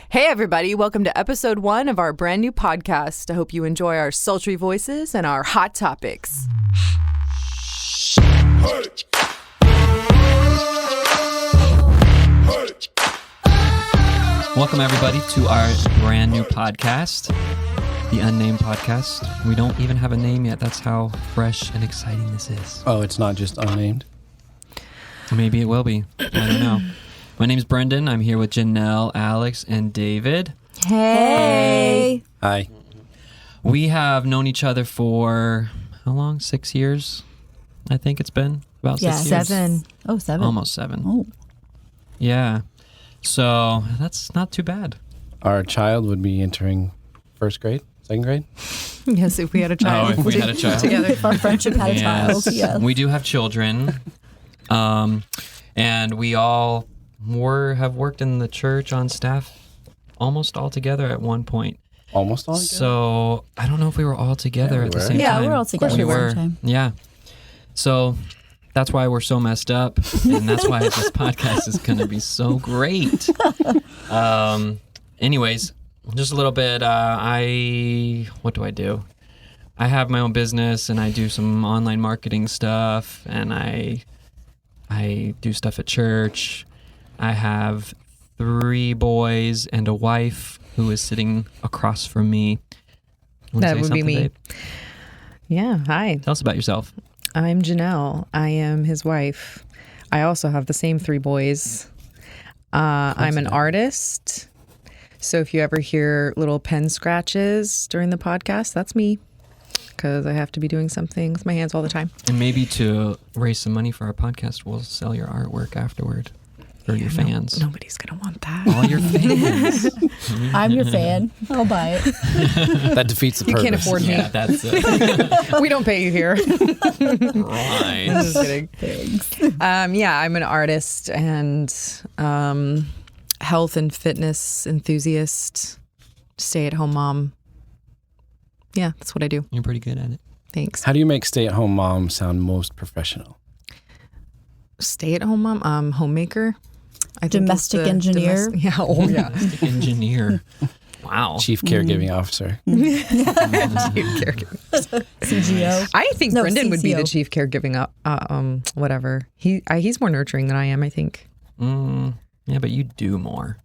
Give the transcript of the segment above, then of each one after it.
Hey, everybody. Welcome to episode 1 of our brand new podcast. I hope you enjoy our sultry voices and our hot topics. Welcome, everybody, to our brand new podcast, the Unnamed Podcast. We don't even have a name yet. That's how fresh and exciting this is. Oh, it's not just unnamed? Maybe it will be. I don't know. My name's Brenden. I'm here with Janell, Alex, and David. Hey. Hi. We have known each other for, how long? 6 years? I think it's been about 6 years. 7. Oh, 7. Almost 7. Oh. Yeah. So that's not too bad. Our child would be entering first grade, second grade? Yes, if we had a child. Oh, if we had a child. Together. If our friendship had a child. Yeah. We do have children. And we all have worked in the church on staff almost all together at one point. Almost all together? So I don't know if we were all together at the same time. Yeah, we're all together We at the were. same time. Yeah. So that's why we're so messed up. And that's why this podcast is going to be so great. Anyways, just a little bit. What do I do? I have my own business and I do some online marketing stuff and I do stuff at church. I have 3 boys and a wife who is sitting across from me. That would be me. Babe? Yeah, hi. Tell us about yourself. I'm Janell. I am his wife. I also have the same 3 boys. I'm an artist. So if you ever hear little pen scratches during the podcast, that's me. Because I have to be doing something with my hands all the time. And maybe to raise some money for our podcast, we'll sell your artwork afterward for your fans. Nobody's going to want that. All your fans. I'm your fan. I'll buy it. That defeats the You purpose. can't afford me. Yeah, that's it. We don't pay you here. Right. I'm just kidding. Thanks. Yeah, I'm an artist and health and fitness enthusiast, stay-at-home mom. Yeah, that's what I do. You're pretty good at it. Thanks. How do you make stay-at-home mom sound most professional? Stay-at-home mom, homemaker. I think is Domestic engineer. Yeah. Oh, yeah. Domestic engineer. Wow. Chief caregiving officer. Chief caregiving. CGO. I think No, Brenden would be the CCO. chief caregiving. Whatever. He's more nurturing than I am. I think Yeah, but you do more.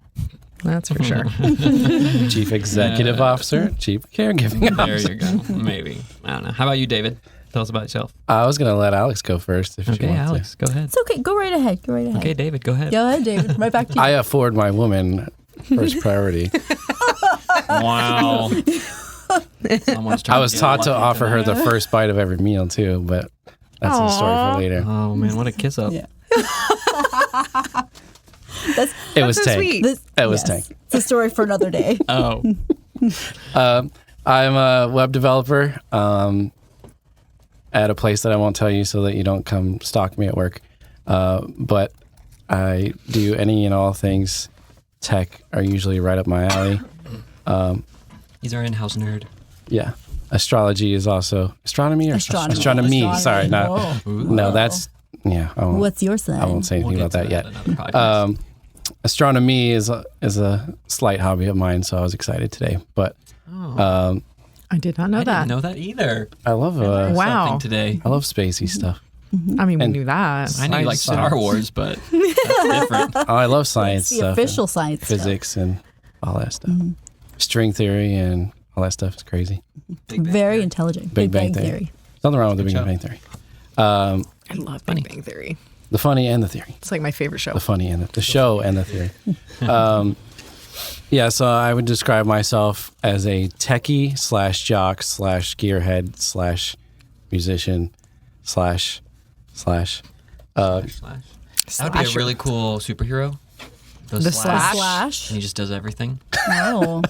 that's for sure. Chief executive officer. Chief caregiving There officer. you go. Maybe. I don't know. How about you, David? Tell us about yourself. I was going to let Alex go first if she Okay, wants Alex, go ahead. It's okay. Go right ahead. Okay, David, go ahead. Go ahead, David. Right back to you. I afford my woman first priority. Wow. Someone's trying I was get taught to lucky offer her tonight. the first bite of every meal too, but that's a story for later. Oh, man, what a kiss up. Yeah. It was so Tank. sweet. It was Tank. It's a story for another day. Oh. I'm a web developer at a place that I won't tell you so that you don't come stalk me at work. But I do any and all things tech are usually right up my alley. He's our in-house nerd. Yeah. Astrology is also astronomy or Astronomy. astronomy. Sorry, not Whoa. no. That's yeah. I won't, What's your sign? I won't say anything We'll about get that to yet. in another podcast. Astronomy is a slight hobby of mine, so I was excited today. But I did not know I that. didn't know that either. I love Wow. Something today. I love spacey stuff. I mean, we And- knew that. I knew like Science. Star Wars, but that's different. Oh, I love science the stuff. official and science physics and all that stuff. String theory and all that stuff is crazy. stuff. Very intelligent. Big Bang Theory. Nothing wrong with the Big job. Bang Theory. I love Big Bang Theory. The funny and the theory. It's like my favorite show. The funny and the show and the theory. Yeah, so I would describe myself as a techie / jock / gearhead / musician / Slash. That would be a really cool superhero. The Slash? Slash. And he just does everything. Oh.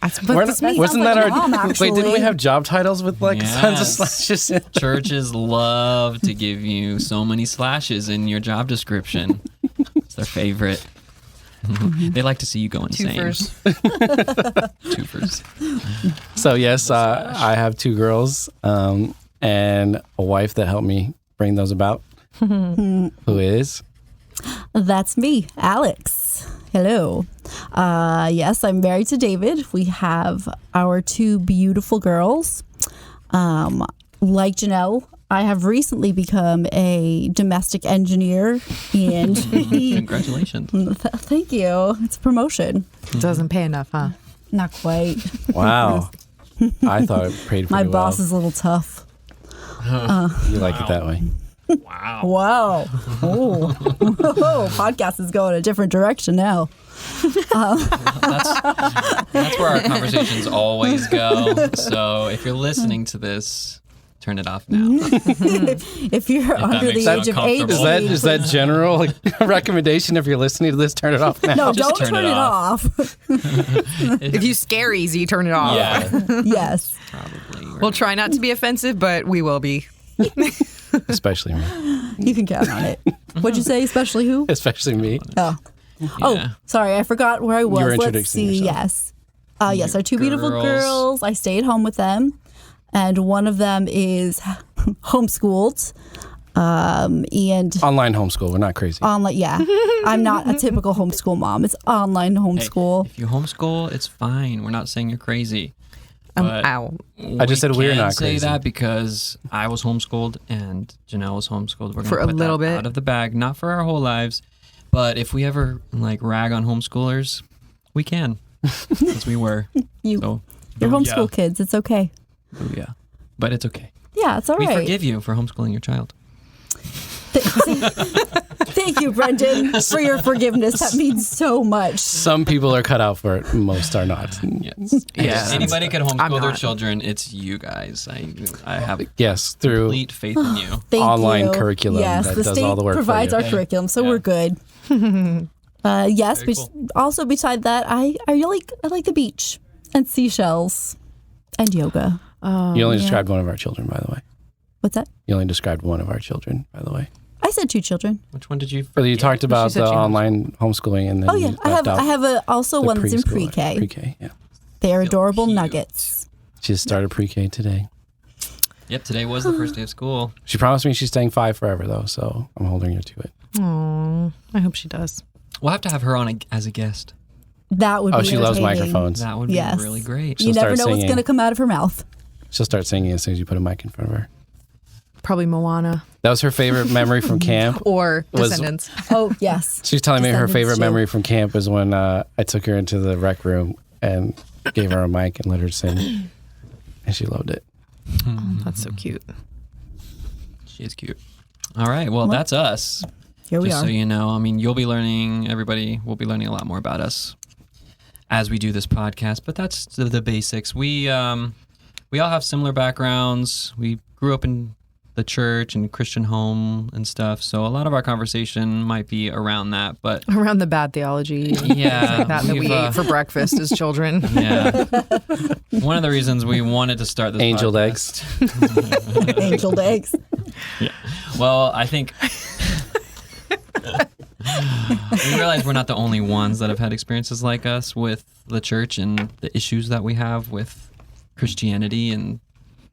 That's me. Wasn't Sounds that like our mom, wait? Didn't we actually. have job titles with like tons of Yes. slashes in? Churches love to give you so many slashes in your job description. It's their favorite. They like to see you go insane. Twofers. So yes, I have 2 girls and a wife that helped me bring those about. Who is? That's me, Alex. Hello. Yes, I'm married to David. We have our 2 beautiful girls. Like Janell, I have recently become a domestic engineer, and Congratulations. thank you. It's a promotion. It doesn't pay enough, huh? Not quite. Wow. I thought it paid pretty My well. boss is a little tough. You like it that way. Wow. Wow. Oh, podcast is going a different direction now. That's where our conversations always go. So if you're listening to this, turn it off now. If you're under makes the you age of uncomfortable. 18. Is that general recommendation? If you're listening to this, turn it off now. No, Just don't turn it off. If you scare easy, turn it off. Yeah, Yes. probably. We'll try not to be offensive, but we will be. Especially me. You can count on it. What'd you say? Especially who? Especially me. Oh. Yeah. Oh, sorry. I forgot where I was. were Let's introducing see. yourself. Yes. Yes, our 2 beautiful Girls. girls. I stay at home with them. And one of them is homeschooled. And Online homeschool. We're not crazy. online, yeah. I'm not a typical homeschool mom. It's online homeschool. If you homeschool, it's fine. We're not saying you're crazy. I'm But out. I just said we're can not say crazy. that because I was homeschooled and Janelle was homeschooled. We're gonna For a put little that bit. out of the bag, not for our whole lives, but if we ever like rag on homeschoolers, we can, because we were. You- So, You're booyah. homeschool kids. It's okay. Booyah. But it's okay. Yeah, it's all We right. forgive you for homeschooling your child. Thank you, Brenden, for your forgiveness. That means so much. Some people are cut out for it. Most are not. Yes. Yeah. If anybody could I'm homeschool their not. children, it's you guys. I have Yes, through complete faith in you. Thank Online you. curriculum Yes, that the does state all the work for provides you. our curriculum, so Yeah. we're good. Yes, Very but cool. also beside that, I like the beach and seashells and yoga. You only described one of our children, by the way. What's that? You only described one of our children, by the way. I said 2 children. Which one did you? But you talked about said the she online homeschooling, and then Oh yeah, you I left out have also the one that's in preschool- pre-K. Pre-K, yeah. They are adorable cute. nuggets. She just started pre-K today. Yep. Today was the first day of school. She promised me she's staying 5 forever, though, so I'm holding her to it. Aw, I hope she does. We'll have to have her on as a guest. That would Oh, be she loves entertaining. microphones. That would Yes. be really great. She'll You never start know what's singing. going to come out of her mouth. She'll start singing as soon as you put a mic in front of her. Probably Moana That was her favorite memory from camp. or Was- Descendants. Oh yes. She was telling me her Descendants favorite too. memory from camp was when I took her into the rec room and gave her a mic and let her sing. And she loved it. That's so cute. She is cute. All right. Well, that's us. Here we Just are. so you know, I mean, you'll be learning. Everybody will be learning a lot more about us as we do this podcast. But that's the basics. We all have similar backgrounds. We grew up in the church and Christian home and stuff. So a lot of our conversation might be around that. But Around the bad theology. yeah, That we we've, ate for breakfast as children. yeah. One of the reasons we wanted to start this Angel podcast- eggs. Angel eggs. Well, I think we realize we're not the only ones that have had experiences like us with the church and the issues that we have with Christianity and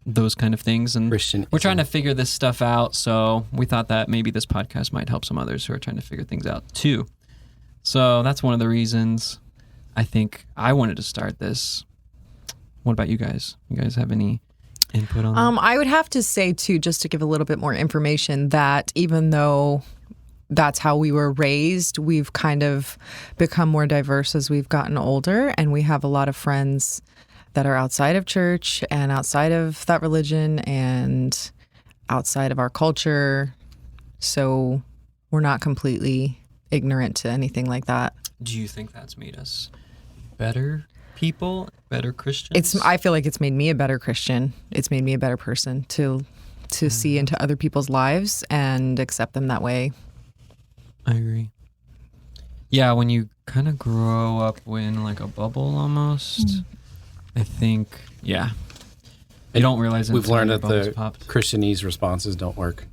those kind of things. And Christianism. we're trying to figure this stuff out. So we thought that maybe this podcast might help some others who are trying to figure things out too. So that's one of the reasons I think I wanted to start this. What about you guys? You guys have any input on that? I would have to say, too, just to give a little bit more information, that even though that's how we were raised, we've kind of become more diverse as we've gotten older. And we have a lot of friends that are outside of church and outside of that religion and outside of our culture. So we're not completely ignorant to anything like that. Do you think that's made us better people, better Christians? I feel like it's made me a better Christian. It's made me a better person to see into other people's lives and accept them that way. I agree. Yeah, when you kind of grow up in like a bubble almost, I think, yeah. You don't realize it We've until learned your that bubbles the popped. Christianese responses don't work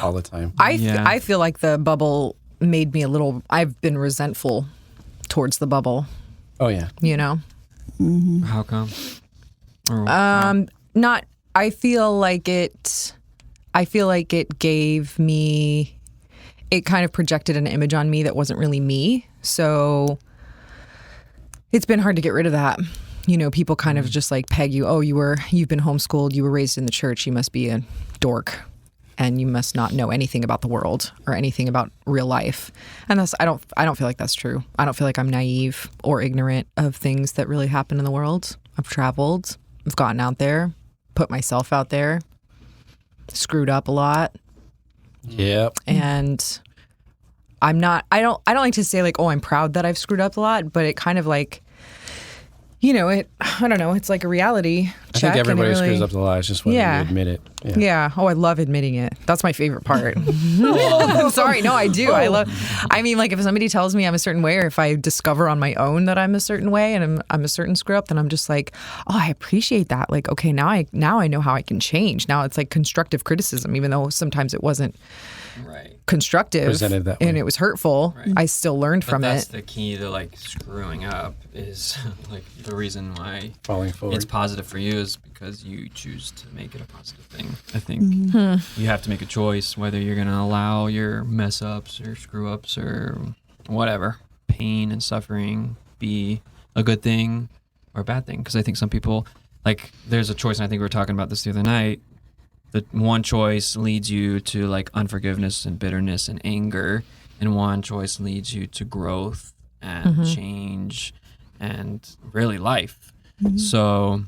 all the time. Yeah. I feel like the bubble made me I've been resentful towards the bubble, Oh, yeah. you know? How come? Or, I feel like it gave me, it kind of projected an image on me that wasn't really me. So It's been hard to get rid of that. You know, people kind of just like peg you. Oh, you've been homeschooled. You were raised in the church. You must be a dork, and you must not know anything about the world or anything about real life. And I don't feel like that's true. I don't feel like I'm naive or ignorant of things that really happen in the world. I've traveled. I've gotten out there, put myself out there, screwed up a lot. Yep. And I don't like to say like, oh, I'm proud that I've screwed up a lot, but it kind of like, you know, I don't know, it's like a reality check. I think everybody and it really, screws up the lie. It's just whether you admit it. Yeah. Oh, I love admitting it. That's my favorite part. Sorry. No, I do. I mean, like if somebody tells me I'm a certain way, or if I discover on my own that I'm a certain way and I'm a certain screw up, then I'm just like, oh, I appreciate that. Like, okay, now I know how I can change. Now it's like constructive criticism, even though sometimes it wasn't constructive presented that way. And it was hurtful. Right. I still learned from that's it. The key to like screwing up is like the reason why falling forward. It's positive for you is because you choose to make it a positive thing. I think you have to make a choice whether you're going to allow your mess ups or screw ups or whatever, pain and suffering, be a good thing or a bad thing. Because I think some people, like there's a choice, and I think we were talking about this the other night. The one choice leads you to like unforgiveness and bitterness and anger, and one choice leads you to growth and change and really life. So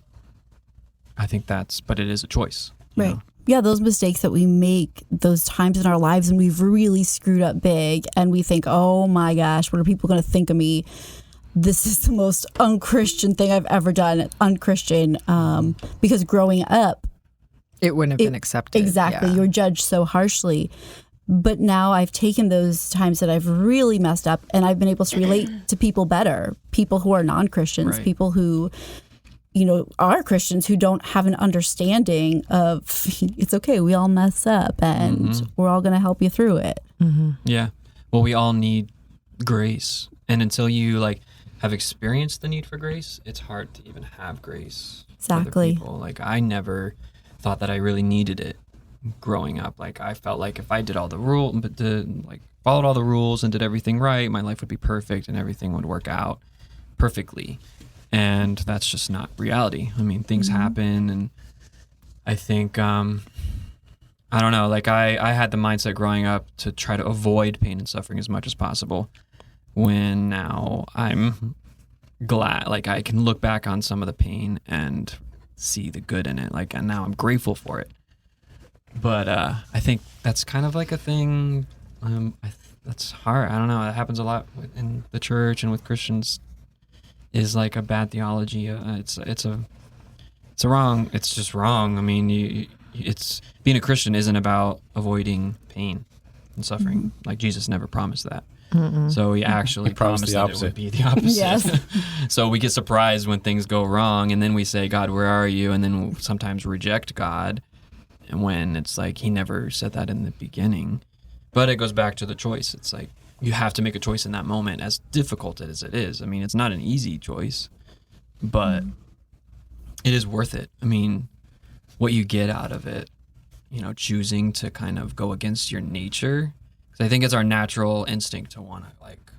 I think but it is a choice. Right. Know? Yeah, those mistakes that we make, those times in our lives when we've really screwed up big and we think, oh my gosh, what are people going to think of me? This is the most unchristian thing I've ever done. Unchristian, because growing up, it wouldn't have been accepted. Exactly. Yeah. You're judged so harshly. But now I've taken those times that I've really messed up and I've been able to relate to people better, people who are non-Christians, right. people who, you know, are Christians who don't have an understanding of it's okay, we all mess up and we're all going to help you through it. Yeah. Well, we all need grace. And until you like have experienced the need for grace, it's hard to even have grace. Exactly. For other people. Like I never thought that I really needed it growing up. Like I felt like if I did all the followed all the rules and did everything right, my life would be perfect and everything would work out perfectly. And that's just not reality. I mean, things happen, and I think I don't know, like I had the mindset growing up to try to avoid pain and suffering as much as possible, when now I'm glad, like I can look back on some of the pain and see the good in it, like, and now I'm grateful for it. But I think that's kind of like a thing that's hard. I don't know, it happens a lot in the church and with Christians, is like a bad theology. It's just wrong. I mean, it's being a Christian isn't about avoiding pain and suffering. Like Jesus never promised that. So he actually promised that it would be the opposite. Yes. So we get surprised when things go wrong, and then we say, God, where are you? And then we'll sometimes reject God, and when it's like he never said that in the beginning. But it goes back to the choice. It's like you have to make a choice in that moment, as difficult as it is. I mean, it's not an easy choice, but it is worth it. I mean, what you get out of it, you know, choosing to kind of go against your nature. Because I think it's our natural instinct to want to like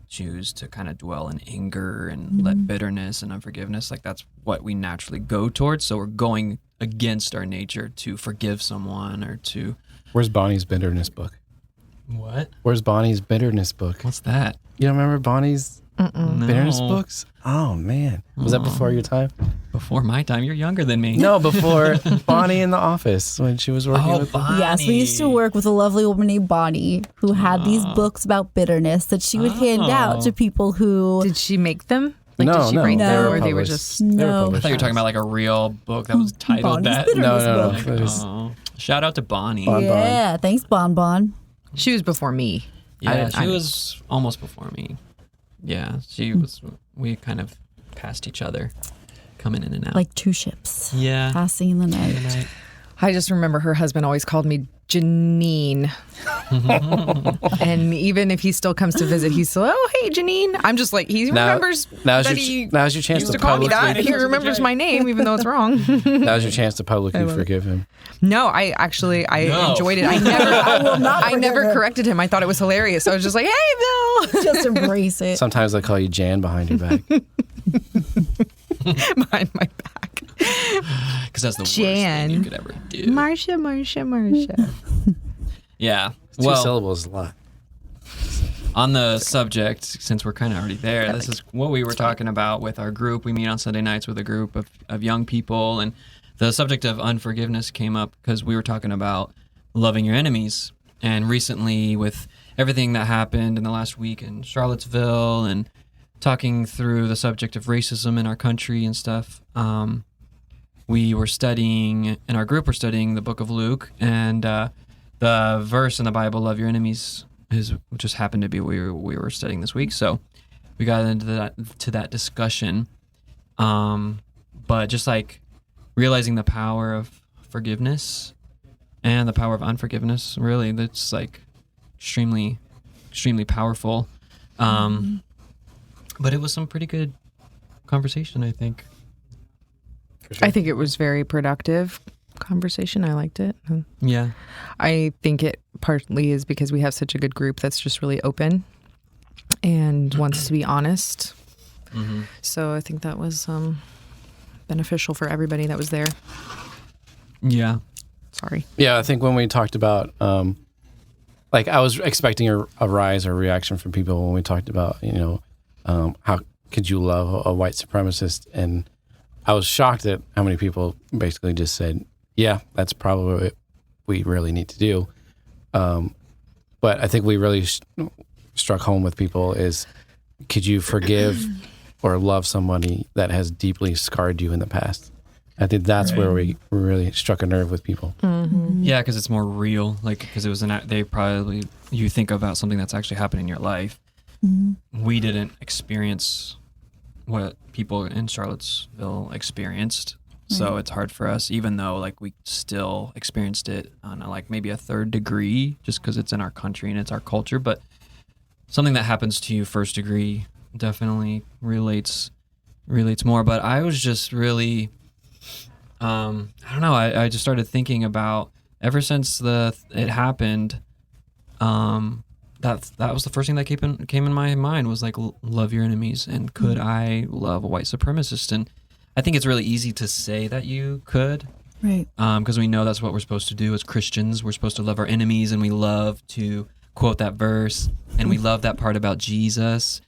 choose to kind of dwell in anger and let bitterness and unforgiveness. Like that's what we naturally go towards. So we're going against our nature to forgive someone or to. Where's Bonnie's bitterness book? What? Where's Bonnie's bitterness book? What's that? You don't remember Bonnie's bitterness No. books? Oh man, was that before your time? Before my time. You're younger than me. No, before Bonnie in the office when she was working with. Bonnie. Yes, we used to work with a lovely woman named Bonnie who had these books about bitterness that she would hand out to people who. Did she make them? Like, No, did she no, write they them, were or they were published. just? They were No. I published. thought you were talking about like a real book that was titled Bonnie's that. bitterness No. book. It was- Oh, shout out to Bonnie. Bon. Yeah, thanks, Bon Bon. She was before me. Yeah, she was almost before me. Yeah, she was. We kind of passed each other, coming in and out. Like two ships yeah. passing in the night. I just remember her husband always called me Janine. And even if he still comes to visit, he's still, oh, hey, Janine. I'm just like, he remembers now's that now's your chance used to to call me that. publicly. He remembers my name, even though it's wrong. Now's your chance to publicly forgive him. No, I No. enjoyed it. I never corrected him. I thought it was hilarious. I was just like, hey, Bill. Just embrace it. Sometimes I call you Jan behind your back. behind my back. Because that's the Jan. worst thing you could ever do. Marsha. Yeah. Two Well, syllables is a lot. on the subject, since we're kind of already there, this is what we were talking about with our group. We meet on Sunday nights with a group of young people, and the subject of unforgiveness came up because we were talking about loving your enemies. And recently, with everything that happened in the last week in Charlottesville and talking through the subject of racism in our country and stuff, we were studying, in our group, we're studying the book of Luke, and the verse in the Bible, love your enemies, just happened to be what we were studying this week. So we got into that discussion. But just like realizing the power of forgiveness and the power of unforgiveness, really, that's like extremely, extremely powerful. But it was some pretty good conversation, I think. For sure. I think it was very productive conversation. I liked it. Yeah. I think it partly is because we have such a good group that's just really open and wants to be honest. Mm-hmm. So I think that was beneficial for everybody that was there. Yeah. Sorry. Yeah, I think when we talked about, like, I was expecting a rise or reaction from people when we talked about, how could you love a white supremacist? And I was shocked at how many people basically just said, yeah, that's probably what we really need to do. But I think we really struck home with people is, could you forgive or love somebody that has deeply scarred you in the past? I think that's where we really struck a nerve with people. Mm-hmm. Yeah, because it's more real. Like, because it was you think about something that's actually happened in your life. Mm-hmm. We didn't experience what people in Charlottesville experienced. So it's hard for us, even though like we still experienced it on maybe a third degree, just because it's in our country and it's our culture. But something that happens to you first degree definitely relates more. But I was just really, I don't know. I just started thinking about ever since it happened. That was the first thing that came in my mind was like love your enemies, and could I love a white supremacist? And I think it's really easy to say that you could, Right. because we know that's what we're supposed to do as Christians. We're supposed to love our enemies, and we love to quote that verse, and we love that part about Jesus.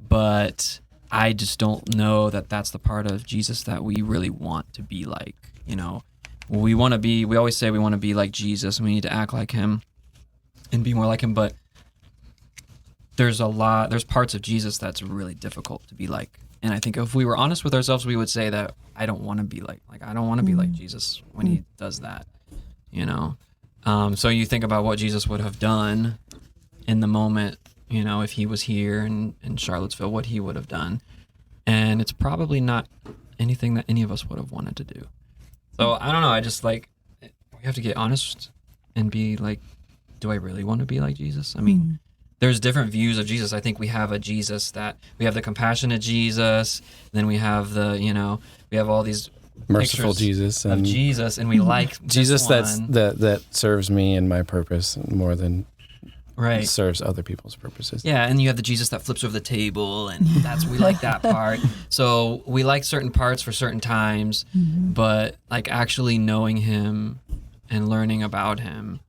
But I just don't know that that's the part of Jesus that we really want to be like. We always say we want to be like Jesus, and we need to act like him and be more like him. But there's parts of Jesus that's really difficult to be like. And I think if we were honest with ourselves, we would say that I don't want to be like I don't want to be like Jesus when he does that, So you think about what Jesus would have done in the moment, if he was here in Charlottesville, what he would have done. And it's probably not anything that any of us would have wanted to do. So I don't know. I just we have to get honest and be like, do I really want to be like Jesus? I mean, there's different views of Jesus. I think we have a Jesus that we have the compassionate Jesus. Then we have we have all these Merciful pictures Jesus of and Jesus, and we like Jesus this one. that serves me and my purpose more than right. serves other people's purposes. Yeah, and you have the Jesus that flips over the table, and we like that part. So we like certain parts for certain times, but like actually knowing him and learning about him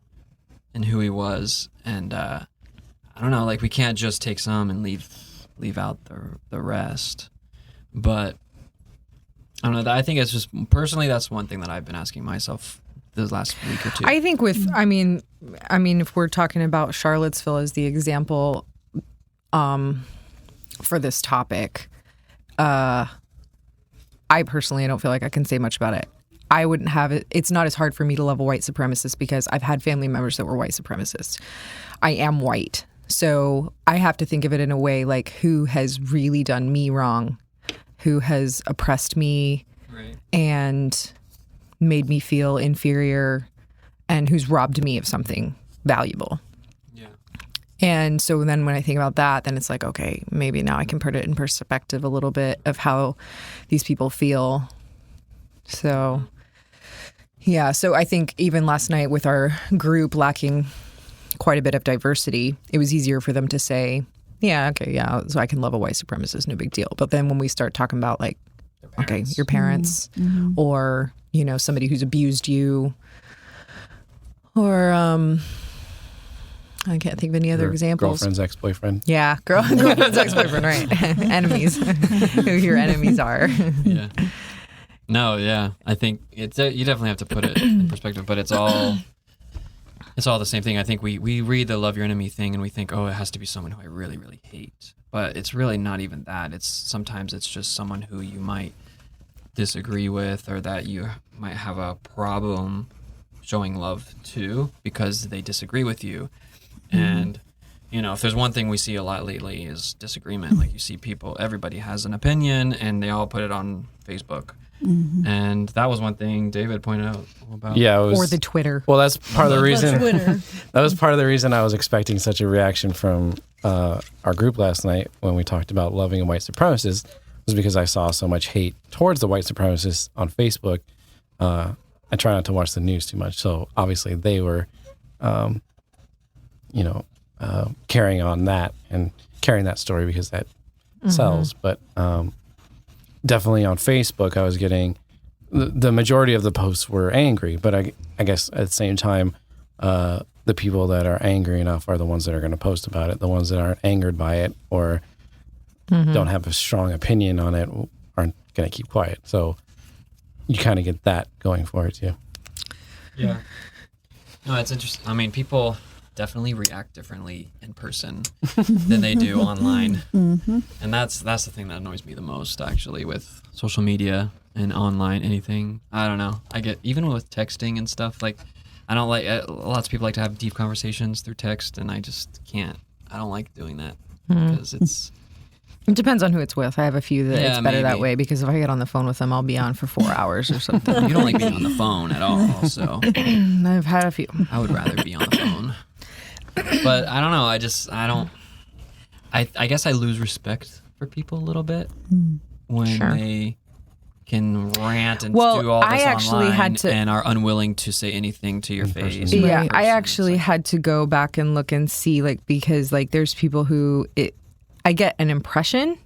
and who he was, and I don't know, we can't just take some and leave out the rest. But I don't know. I think it's just personally that's one thing that I've been asking myself this last week or two. I think if we're talking about Charlottesville as the example for this topic, I personally don't feel like I can say much about it. I wouldn't have it. It's not as hard for me to love a white supremacist because I've had family members that were white supremacists. I am white. So I have to think of it in a way like who has really done me wrong, who has oppressed me and made me feel inferior, and who's robbed me of something valuable. Yeah. And so then when I think about that, then it's like, okay, maybe now I can put it in perspective a little bit of how these people feel. So, yeah. So I think even last night with our group lacking quite a bit of diversity, it was easier for them to say, Yeah, okay, yeah. So I can love a white supremacist, no big deal. But then when we start talking about like, okay, your parents, or somebody who's abused you, or I can't think of any other Your examples. Girlfriend's ex-boyfriend. Yeah, girlfriend's ex-boyfriend, right? Enemies, who your enemies are. Yeah. No, yeah. I think it's you definitely have to put it in perspective, but it's all the same thing. I think we read the love your enemy thing and we think, oh, it has to be someone who I really, really hate. But it's really not even that. Sometimes it's just someone who you might disagree with or that you might have a problem showing love to because they disagree with you. And if there's one thing we see a lot lately is disagreement. Like you see everybody has an opinion and they all put it on Facebook. And that was one thing David pointed out about. Yeah, or the Twitter. Well, that's part of the reason. Twitter. That was part of the reason I was expecting such a reaction from our group last night when we talked about loving a white supremacist, was because I saw so much hate towards the white supremacists on Facebook. I try not to watch the news too much, so obviously they were, carrying on that and carrying that story because that sells. But definitely on Facebook, I was getting the majority of the posts were angry, but I guess at the same time, the people that are angry enough are the ones that are going to post about it. The ones that aren't angered by it or don't have a strong opinion on it aren't going to keep quiet. So you kind of get that going for it too. Yeah. No, it's interesting. I mean, people definitely react differently in person than they do online. And that's the thing that annoys me the most, actually, with social media and online anything. I don't know. I get, even with texting and stuff, like, I don't like, lots of people like to have deep conversations through text, and I just can't. I don't like doing that because It depends on who it's with. I have a few that it's better that maybe. way because if I get on the phone with them, I'll be on for 4 hours or something. You don't like being on the phone at all, so I've had a few. I would rather be on the phone. But I don't know. I guess I lose respect for people a little bit when they can rant and do all this online and are unwilling to say anything to your face. Yeah, I actually had to go back and look and see, because there's people who I get an impression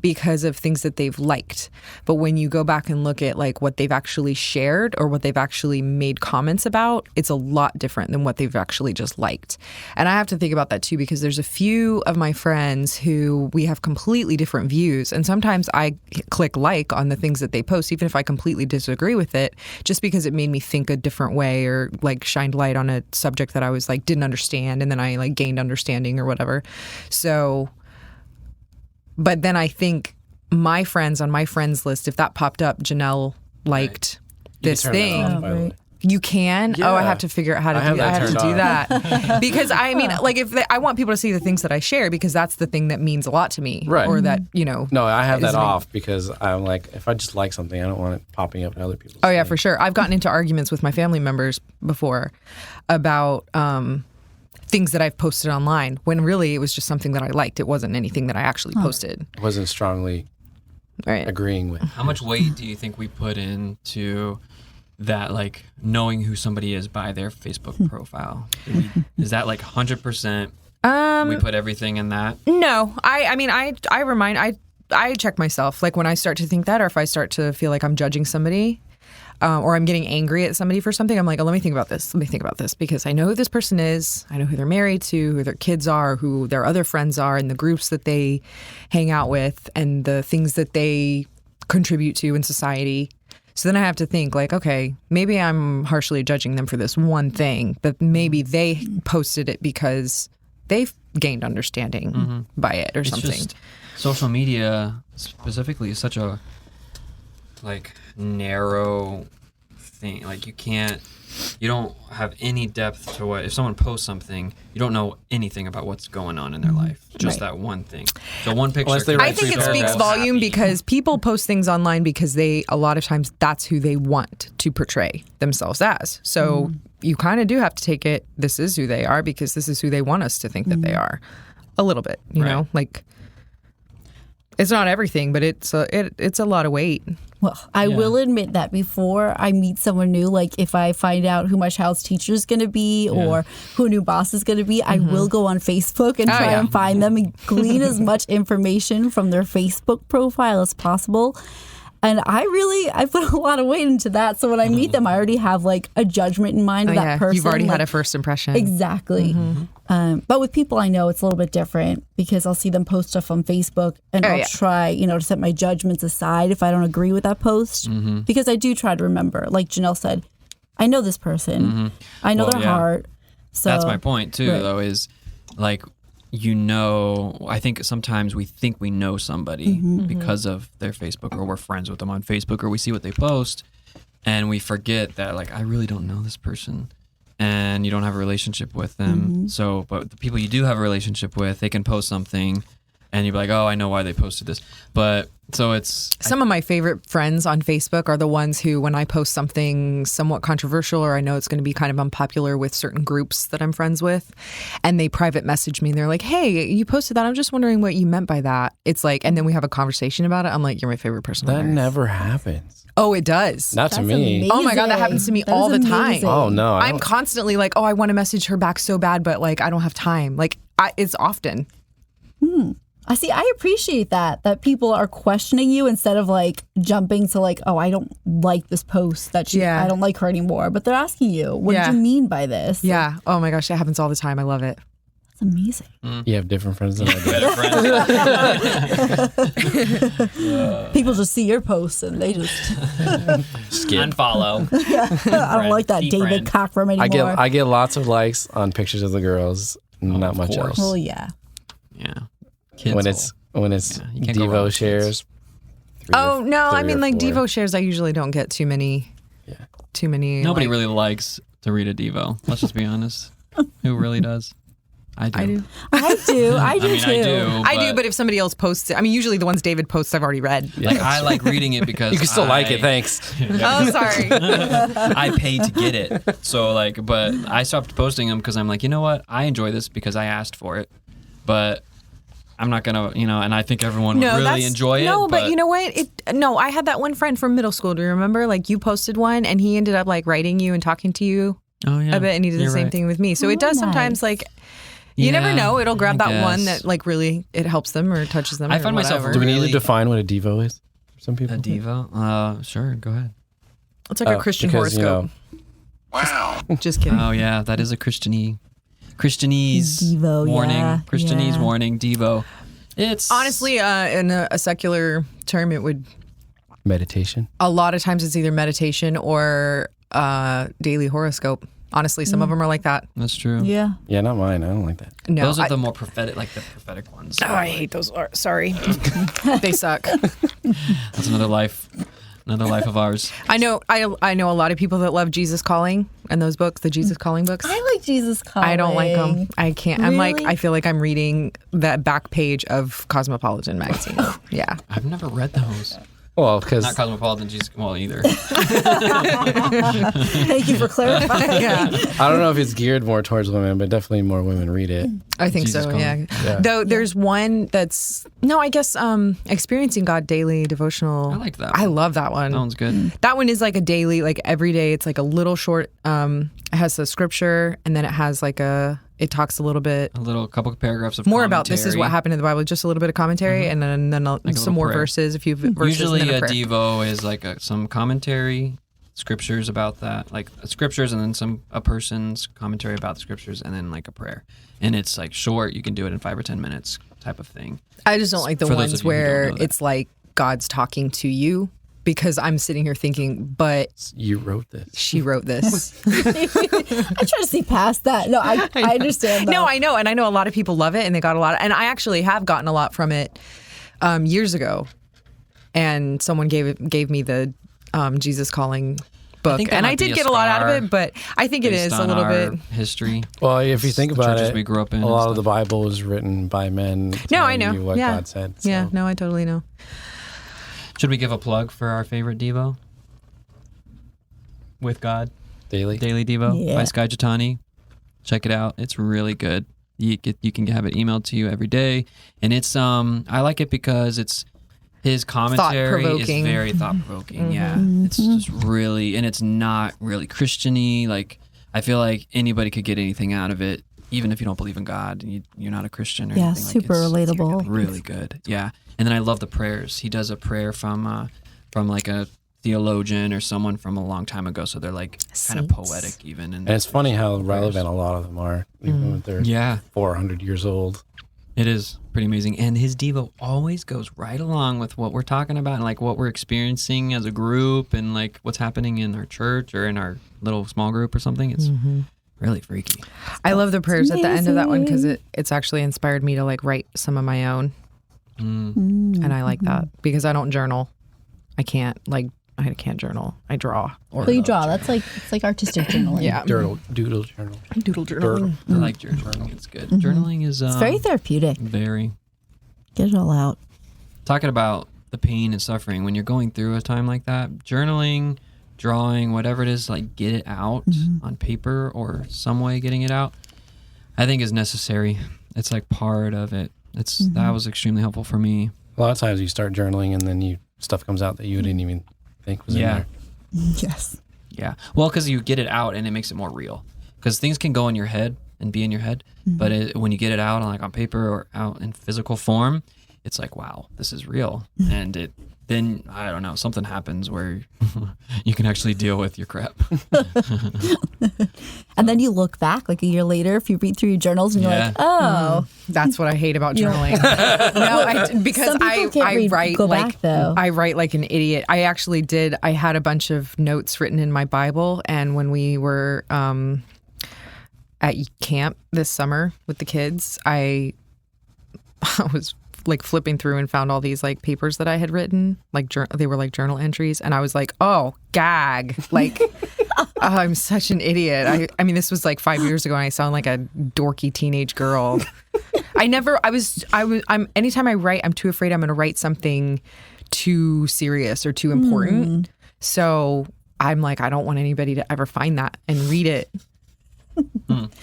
because of things that they've liked. But when you go back and look at what they've actually shared or what they've actually made comments about, it's a lot different than what they've actually just liked. And I have to think about that too, because there's a few of my friends who we have completely different views. And sometimes I click like on the things that they post, even if I completely disagree with it, just because it made me think a different way or shined light on a subject that I was didn't understand. And then I gained understanding or whatever. So... But then I think my friends on my friends list, if that popped up, Janell liked this thing. You can? Yeah. Oh, I have to figure out how to do that. I have to do that. Because I mean, I want people to see the things that I share because that's the thing that means a lot to me. Right. Or that, No, I have that off because I'm if I just like something, I don't want it popping up in other people's Oh, yeah, for sure. I've gotten into arguments with my family members before about things that I've posted online when really it was just something that I liked. It wasn't anything that I actually posted. I wasn't strongly agreeing with. How much weight do you think we put into that, knowing who somebody is by their Facebook profile? Is that 100%? We put everything in that? No. I check myself. When I start to think that, or if I start to feel like I'm judging somebody, or I'm getting angry at somebody for something, I'm like, oh, let me think about this. Let me think about this because I know who this person is. I know who they're married to, who their kids are, who their other friends are, and the groups that they hang out with, and the things that they contribute to in society. So then I have to think okay, maybe I'm harshly judging them for this one thing, but maybe they posted it because they've gained understanding by it or something. Just, social media specifically is such a narrow thing. You don't have any depth to if someone posts something, you don't know anything about what's going on in their life. Just that one thing. So one picture. I think it speaks volume because people post things online because a lot of times that's who they want to portray themselves as. So you kind of do have to take it, this is who they are because this is who they want us to think that they are. A little bit, you know? It's not everything, but it's a lot of weight Well, I will admit that before I meet someone new, like if I find out who my child's teacher is going to be or who a new boss is going to be, I will go on Facebook and try and find them and glean as much information from their Facebook profile as possible. And I put a lot of weight into that. So when I meet them, I already have like a judgment in mind of that person. You've already like, had a first impression. Exactly. But with people I know, it's a little bit different because I'll see them post stuff on Facebook and I'll try, to set my judgments aside if I don't agree with that post. Because I do try to remember, like Janell said, I know this person. I know their heart. So that's my point too, though, is like, I think sometimes we think we know somebody because of their Facebook, or we're friends with them on Facebook, or we see what they post, and we forget that, like, I really don't know this person, and you don't have a relationship with them. So, but the people you do have a relationship with, they can post something, and you're like, oh, I know why they posted this. But so it's some of my favorite friends on Facebook are the ones who, when I post something somewhat controversial or I know it's going to be kind of unpopular with certain groups that I'm friends with, and they private message me and they're like, hey, you posted that. I'm just wondering what you meant by that. It's like, and then we have a conversation about it. I'm like, you're my favorite person on That earth. never happens. Oh, it does. Not to me. amazing. Oh my God, that happens to me all the time. Oh no, I'm constantly like, oh, I want to message her back so bad, but like I don't have time. Like it's often. I see. I appreciate that people are questioning you instead of like jumping to like, oh, I don't like this post that I don't like her anymore. But they're asking you, what did you mean by this? Yeah. Oh my gosh, that happens all the time. I love it. That's amazing. You have different friends than I do. better friends. People just see your posts and they just Unfollow. I don't like that David Cockrum anymore. I get lots of likes on pictures of the girls, not much course. else. Well, yeah. Yeah. When it's you can't go wrong Devo with shares. Oh no, I mean like 4. Devo shares. I usually don't get too many. Yeah. Too many. Nobody like, really likes to read a Devo. Let's just be honest. Who really does? I do. I do. I too. I do. But if somebody else posts it, I mean, usually the ones David posts, I've already read. Like I like reading it because You can still like it, thanks. Oh, sorry. I paid to get it. So like, but I stopped posting them because I'm like, you know what? I enjoy this because I asked for it, but I'm not gonna, and I think everyone would really enjoy it. No, but you know what? I had that one friend from middle school. Do you remember? Like you posted one, and he ended up like writing you and talking to you a bit, and he did the same thing with me. So it does sometimes like. You never know. It'll grab that one that like really it helps them or touches them. I find myself Do we need really to define what a Devo is for some people? a Devo. Sure, go ahead. It's like a Christian horoscope. Wow. Just kidding. Oh yeah, that is a Christianese Devo, warning. yeah, Christianese yeah. warning. Devo. It's Honestly, in a secular term, it would. Meditation. A lot of times it's either meditation or daily horoscope. Honestly, some of them are like that. That's true. Yeah. Yeah, not mine. I don't like that. No, Those are the more prophetic, like the prophetic ones. Oh, I hate those. Sorry, they suck. That's another life of ours. I know a lot of people that love Jesus Calling and those books, the Jesus Calling books. I like Jesus Calling. I don't like them. I can't. I'm like, Really? I feel like I'm reading that back page of Cosmopolitan magazine. Yeah. I've never read those. Well, because Not Cosmopolitan Jesus. Well, either. Thank you for clarifying. Yeah. I don't know if it's geared more towards women, but definitely more women read it. I think Jesus so. Calling. Yeah. Though there's one that's I guess Experiencing God Daily Devotional. I like that I one. love that one. That one's good. That one is like a daily, like every day. It's like a little short. It has the scripture, and then it has like it talks a little bit A couple of paragraphs of more about this is what commentary. happened in the Bible, just a little bit of commentary, and then Like a some little more prayer. verses, a few verses. Usually and then a prayer. Devo is like some commentary, scriptures about that, like scriptures, and then a person's commentary about the scriptures, and then like a prayer. And it's like short. You can do it in 5 or 10 minutes type of thing. I just don't like the For those ones of you who don't where know that. it's like God's talking to you, because I'm sitting here thinking, but You wrote this. she wrote this. I try to see past that. No, I understand. Though. No, I know. And I know a lot of people love it and they got a lot. And I actually have gotten a lot from it years ago. And someone gave me the Jesus Calling book. think that And I might be did a get a lot out scar of it, but I think it Based is a on little our bit. history. Well, if you think The about churches it, we grew up in a and lot of stuff. the Bible was written by men. No, I telling know. you what Yeah. God said. So. Yeah, no, I totally know. Should we give a plug for our favorite Devo? With God. Daily. Daily Devo Yeah. by Sky Jatani. Check it out. It's really good. You can have it emailed to you every day, and it's I like it because His commentary is Thought-provoking. very thought-provoking. Yeah, it's just really, and it's not really Christian-y. Like, I feel like anybody could get anything out of it, even if you don't believe in God and you're not a Christian or Yeah, anything. super relatable. It's really good. Yeah, and then I love the prayers. He does a prayer from like a theologian or someone from a long time ago, so they're like kind of Saints. poetic even. And it's funny how relevant a lot of them are, even if they're Yeah, 400 years old. it is pretty amazing. And his Devo always goes right along with what we're talking about and like what we're experiencing as a group and like what's happening in our church or in our little small group or something. It's really freaky. I love the prayers at the end of that one because amazing. it's actually inspired me to like write some of my own, Mm. and I like that because I don't journal. I can't journal. I draw. Well, you draw. It's like artistic journaling. Yeah, Doodle journal. doodle journaling. I like journaling. It's good. Journaling is It's very therapeutic. very Get it all out. talking about the pain and suffering when you're going through a time like that. Journaling, drawing, whatever it is, like get it out on paper or some way getting it out. I think is necessary. It's like part of it. That was extremely helpful for me. A lot of times you start journaling and then stuff comes out that you didn't even think was in there. Yes. Yeah. Well, because you get it out and it makes it more real. Because things can go in your head and be in your head, but when you get it out on paper or out in physical form, it's like, wow, this is real. And then I don't know, something happens where you can actually deal with your crap. And then you look back like a year later, if you read through your journals and you're Yeah. like, oh, That's what I hate about journaling. Because Some people can't I read- go back, though. I write like an idiot. I actually did. I had a bunch of notes written in my Bible, and when we were at camp this summer with the kids, I was like flipping through and found all these like papers that I had written, like they were like journal entries, and I was like, oh, gag, like. I'm such an idiot. I mean, this was like 5 years ago, and I sound like a dorky teenage girl. Anytime I write, I'm too afraid I'm going to write something too serious or too important. So I'm like, I don't want anybody to ever find that and read it.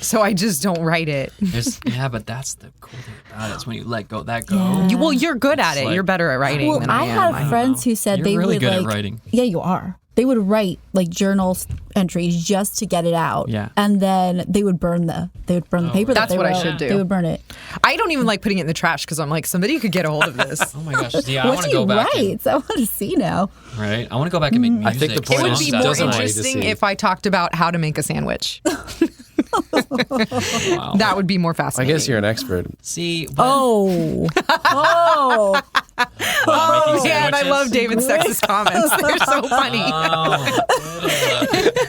So I just don't write it. But that's the cool thing about it. It's when you let go. Yeah. You're good at it. like- You're better at writing well, than I I am. had friends who said You're they really would good at like, writing. Yeah, you are. They would write like journal entries just to get it out. Yeah. And then they would burn the paper. That's that they what I wrote. should do. They would burn it. I don't even like putting it in the trash because I'm like, somebody could get a hold of this. Oh my gosh. Yeah, I What want do to go you back. write? I want to see now. Right? I want to go back and make music. I think the point It would is be Well, more doesn't want you to interesting see. if I talked about how to make a sandwich. Wow. That would be more I fascinating. guess you're an expert. See, but, Oh. Oh. making Yeah, and I sandwiches? love David Sex's comments. They're so funny.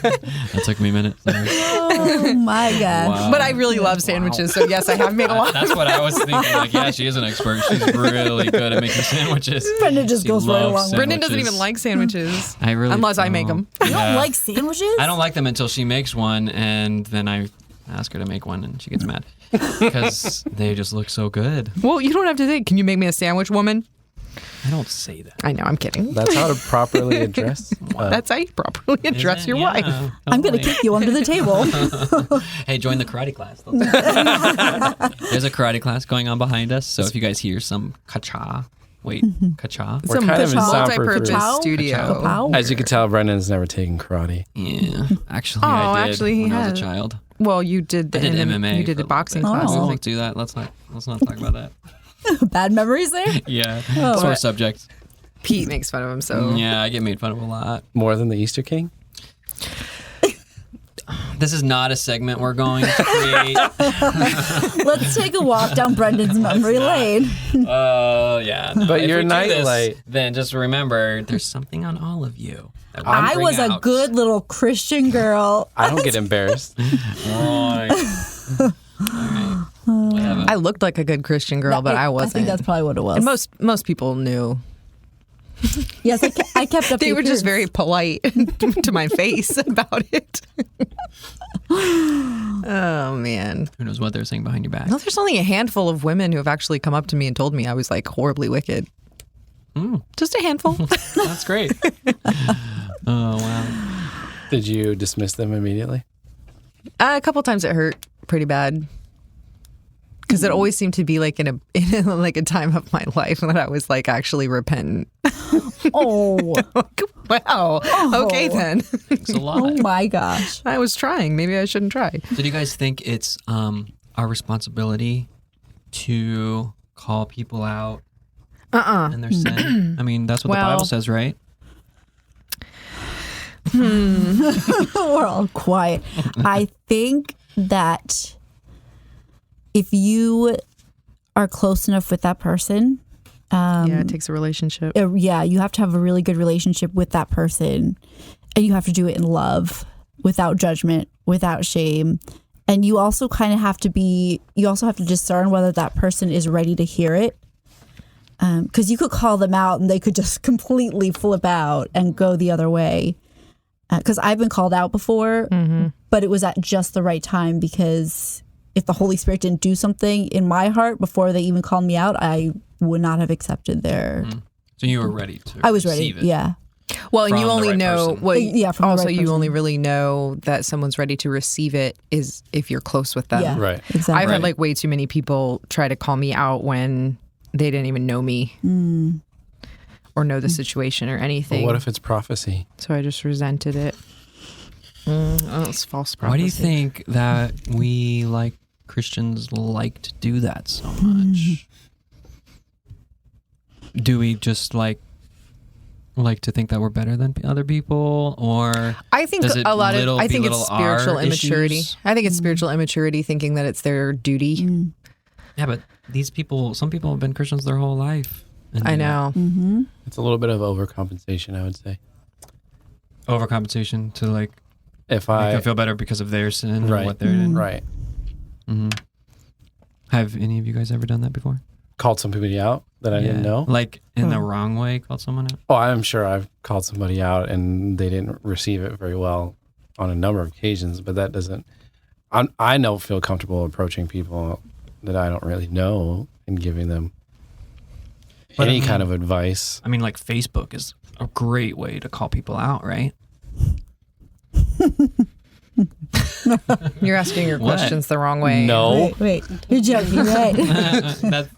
That took me a minute. Sorry. Oh my gosh. Wow. But I really love sandwiches, so yes, I have made a lot. That's what I was thinking. Like, yeah, she is an expert. She's really good at making sandwiches. Brenden just She goes right loves along with Brendan doesn't sandwiches. even like sandwiches. I really unless I make don't. them. You don't like sandwiches? I don't like them until she makes one, and then I ask her to make one, and she gets mad because they just look so good. Well, you don't have to think. Can you make me a sandwich, woman? I don't say that. I know, I'm kidding. That's how to properly address. That's how you properly address Isn't your it? wife. Yeah, I'm going to totally. kick you under the table. Hey, join the karate class. There's a karate class going on behind us, so if you guys hear some ka-cha, ka-cha? It's We're a kind of in multi-purpose soundproof. studio. Wow. As you can tell, Brendan's never taken karate. Yeah, actually, Oh, I did actually, he when I was has. a child. Well, you did the I did MMA. You did for the a boxing little bit. classes. Oh. Let's do that. Let's not talk about that. Bad memories there? Yeah, Oh. sore subject. Pete makes fun of him, so Yeah, I get made fun of a lot. More than the Easter King? This is not a segment we're going to create. Let's take a walk down Brendan's memory lane. Oh, yeah. No. But If you're we do this, nightlight. Then just remember, there's something on all of you. that we I bring was a out. good little Christian girl. I don't get embarrassed. Right. Alright. Whatever. I looked like a good Christian girl, but I I wasn't. think that's probably what it was. And most people knew. Yes, I kept up. They the were just appearance. very polite to my face about it. Oh man. Who knows what they're saying behind your back? No, there's only a handful of women who have actually come up to me and told me I was like horribly wicked. Just a handful. That's great. Oh, wow. Did you dismiss them immediately? A couple times it hurt pretty bad. Because it always seemed to be like in like a time of my life when I was like actually repentant. Oh. Wow. Okay then. It's a lot. Oh my gosh. I was trying. Maybe I shouldn't try. So do you guys think it's our responsibility to call people out in their sin? I mean, that's what the Bible says, right? We're all quiet. I think that if you are close enough with that person, Yeah, it takes a relationship. you have to have a really good relationship with that person, and you have to do it in love, without judgment, without shame. And you also kind of have to discern whether that person is ready to hear it. Because you could call them out and they could just completely flip out and go the other way. Because I've been called out before, but it was at just the right time, because if the Holy Spirit didn't do something in my heart before they even called me out, I would not have accepted their... So you were ready to I was ready, receive it. yeah. Well, and From you the only right know person. well. Yeah, from the also, right you person. only really know that someone's ready to receive it is if you're close with them. Yeah, Right. exactly. I've had like way too many people try to call me out when they didn't even know me or know the situation or But anything. what if it's prophecy? So I just resented it. It's false prophecy. Why do you think that we like Christians like to do that so much? Do we just like to think that we're better than other people, or I think does it a lot of little I think it's belittle spiritual our immaturity. issues? I think it's spiritual immaturity, thinking that it's their duty. Yeah, but some people have been Christians their whole life. and I do that. know. It's a little bit of overcompensation, I would say. Overcompensation to like If make I them feel better because of their sin Right. or what they're in. right Have any of you guys ever done that before? called somebody out that I didn't know. Like in the wrong way, called someone out? Oh, I'm sure I've called somebody out and they didn't receive it very well on a number of occasions, but that doesn't. I don't feel comfortable approaching people that I don't really know and giving them But any I mean- kind of advice. I mean, like Facebook is a great way to call people out, right? You're asking your What? questions the wrong way. No, Wait, you're joking, right? That,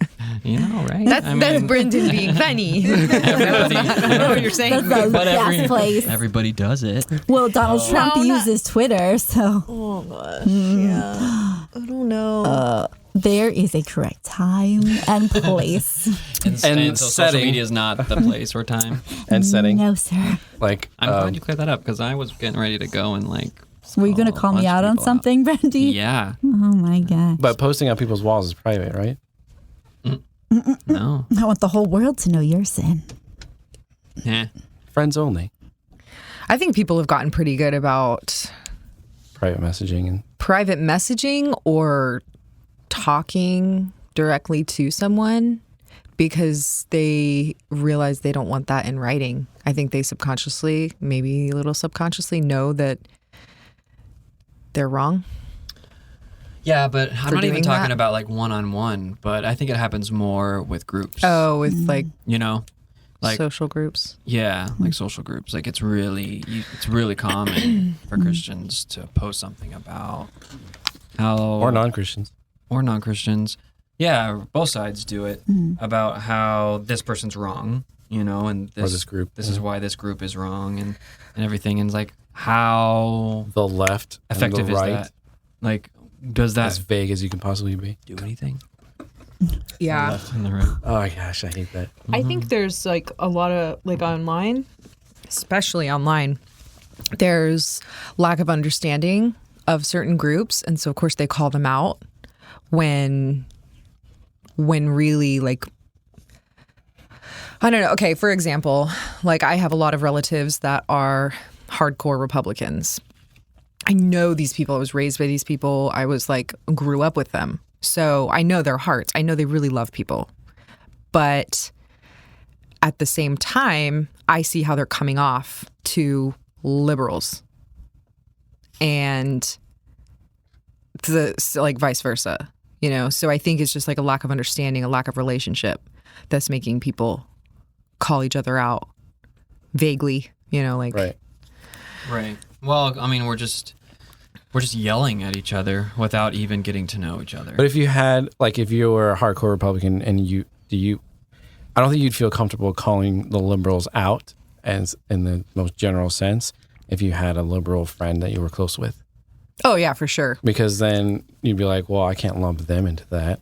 right? That's I that's mean, Brenden being funny. everybody, I know what you're saying. That's but the place. everybody does it. Well, Donald Trump uses Twitter, so Oh gosh, yeah. I don't know. there is a correct time and place. And And so social setting. media is not the place or time. and setting No, sir. like I'm glad you cleared that up because I was getting ready to go and like. Were you going to a call me bunch of out on people something, Brandy? Yeah. Oh my gosh. but posting on people's walls is private, right? No. I want the whole world to know your sin. Yeah. Friends only, I think people have gotten pretty good about private messaging and private messaging or talking directly to someone because they realize they don't want that in writing. I think they subconsciously, maybe a little subconsciously, know that they're wrong. Yeah, but I'm not even doing talking that? about like one-on-one, but I think it happens more with groups. Oh, with like You know? Like, social groups. yeah, like social groups. Like it's really common for Christians to post something about how or non-Christians. or non-Christians. Yeah, both sides do it about how this person's wrong, you know, and Or this group, This yeah. is why this group is wrong, and everything. And it's like, how The left effective and the is right, that? Like, does that as vague as you can possibly be. do anything? Yeah. Left and the right. Oh my gosh, I hate that. I think there's like a lot of like online, especially online, there's lack of understanding of certain groups. And so of course they call them out when really like, I don't know. Okay. For example, like I have a lot of relatives that are hardcore Republicans. I know these people. I was raised by these people. I was like, grew up with them. So I know their hearts. I know they really love people. But at the same time, I see how they're coming off to liberals. And like vice versa, you know? So I think it's just like a lack of understanding, a lack of relationship that's making people call each other out vaguely, you know, like. Right. Right. Well, I mean, we're just we're just yelling at each other without even getting to know each other. But if you had, like, if you were a hardcore Republican and I don't think you'd feel comfortable calling the liberals out as in the most general sense if you had a liberal friend that you were close with. Oh, yeah, for sure. Because then you'd be like, well, I can't lump them into that.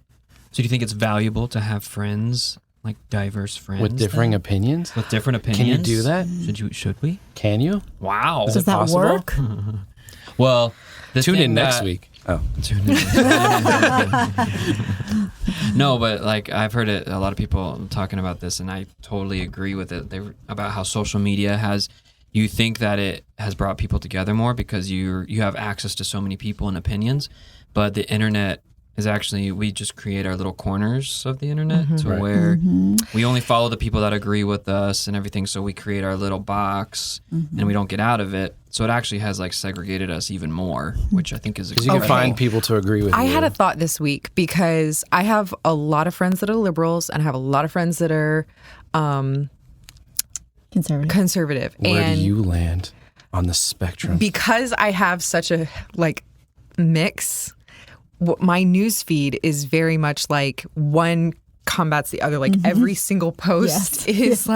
So do you think it's valuable to have friends, like diverse friends? With differing opinions? With different opinions? Can you do that? Should we? Can you? Wow. Is Does it that possible? work? Well, Tune in next week. Oh. No, but like I've heard a lot of people talking about this, and I totally agree with it. About how social media you think that it has brought people together more because you have access to so many people and opinions, but the internet is actually, we just create our little corners of the internet to where we only follow the people that agree with us and everything. So we create our little box and we don't get out of it. So it actually has like segregated us even more, which I think is Because you can find people to agree with you. I had a thought this week because I have a lot of friends that are liberals and I have a lot of friends that are conservative. Where and do you land on the spectrum? Because I have such a mix, my news feed is very much like one combats the other. Like every single post is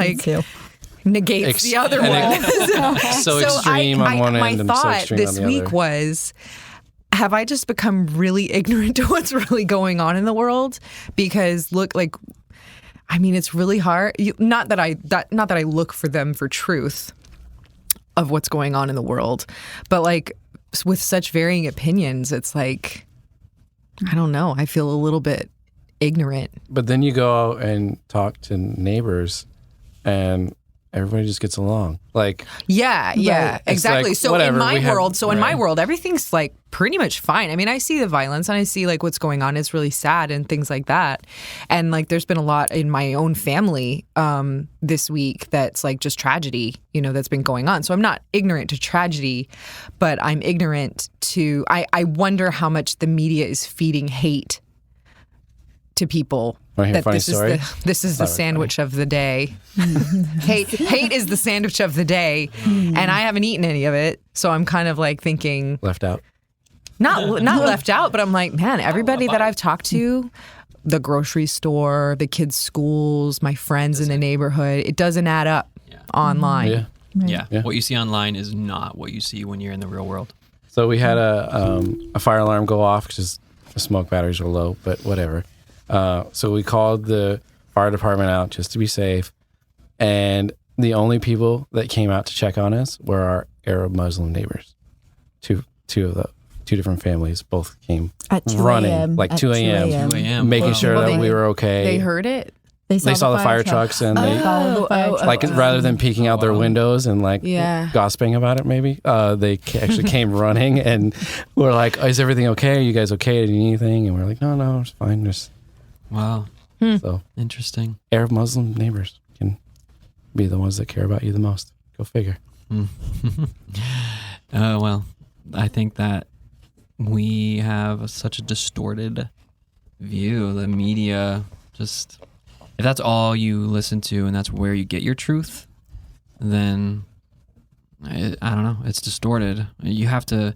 negates the other one. So extreme on one end and so my extreme thought on this the week other. was, have I just become really ignorant to what's really going on in the world? Because it's really hard. Not that I look for them for truth of what's going on in the world, but like with such varying opinions, it's like, I don't know. I feel a little bit ignorant. But then you go out and talk to neighbors and everybody just gets along. Yeah, It's exactly. like, So whatever, in my world, everything's like pretty much fine. I mean, I see the violence and I see like what's going on. It's really sad and things like that. And like, there's been a lot in my own family this week that's like just tragedy, that's been going on. So I'm not ignorant to tragedy, but I'm ignorant to, I wonder how much the media is feeding hate to people. Want to hear a funny story? This is the sandwich of the day. Hate is the sandwich of the day, and I haven't eaten any of it, so I'm kind of like thinking Left out. not left out, but I'm like, man, everybody that I've talked to, the grocery store, the kids' schools, my friends in the neighborhood, it doesn't add up online. Yeah. Yeah. What you see online is not what you see when you're in the real world. So we had a fire alarm go off because the smoke batteries were low, but whatever. So we called the fire department out just to be safe. And the only people that came out to check on us were our Arab Muslim neighbors. Two different families both came At 2 running, a.m. like At 2 a.m., 2 a.m. making sure Well, that we were okay. They heard it. They saw the fire trucks and they rather than peeking out their windows and gossiping about it, maybe they actually came running and were like, "Is everything okay? Are you guys okay? Do you need anything?" And we're like, "No, it's fine." Wow. So Interesting. Arab Muslim neighbors can be the ones that care about you the most. Go figure. Well, I think that we have such a distorted view. The media just, if that's all you listen to and that's where you get your truth, then I don't know, it's distorted. You have to